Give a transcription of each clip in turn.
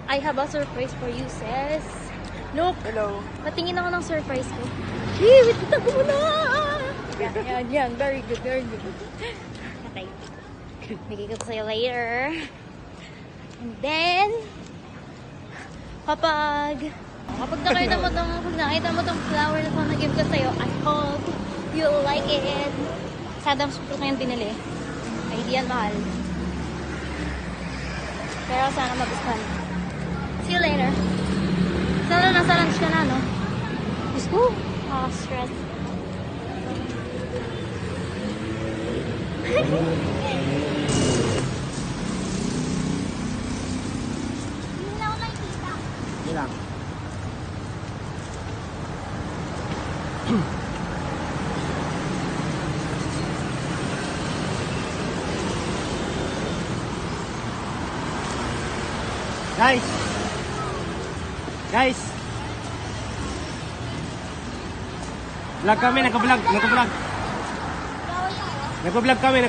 I have a surprise for you, sis. Look. Hello. Patingin ako ng surprise ko. Yee, wait, itago mo na! Yan. Very good, very good. Okay. Bigay ko sa'yo later. And then, kapag nakita mo tong flower na nag-give ko sa'yo, I hope you'll like it. Sa Adam's Fruit ngayon binili. Ay, di yan mahal. Pero sana magustuhan. See you later. Sana nasa lunch ka na, no? Diyos ko. Stress. Hindi na ako nakikita. Hindi lang. Guys! Vlog kami, nag-vlog. Nag-vlog kami.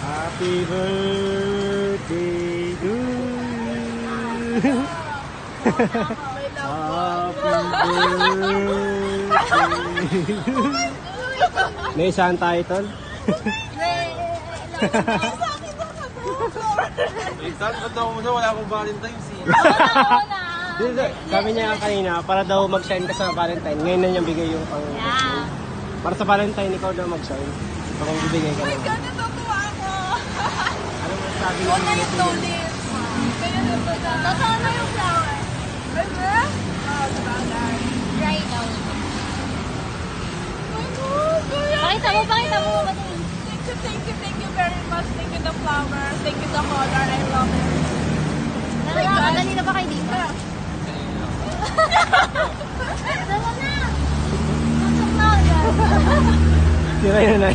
Happy birthday to you. Happy birthday. May isang title. Wala akong Valentine's eh. Sabi niya kanina, para daw mag-shine ka sa Valentine. Ngayon na niya bigay yung pang... Yeah. Para sa Valentine, ikaw daw mag-shine. Ako bibigay ka lang. Natutuwa ako. Ano mo sabi Huwag niya? kayo tulit. Kaya natutuwa. Nasaan na yung flower? Ano? Right now. Pakita mo. Thank you very much. Thank you the flower. Thank you the holder. I love it. Kanina ba kayo dito? Dala na! Pasok na agad. Tira na.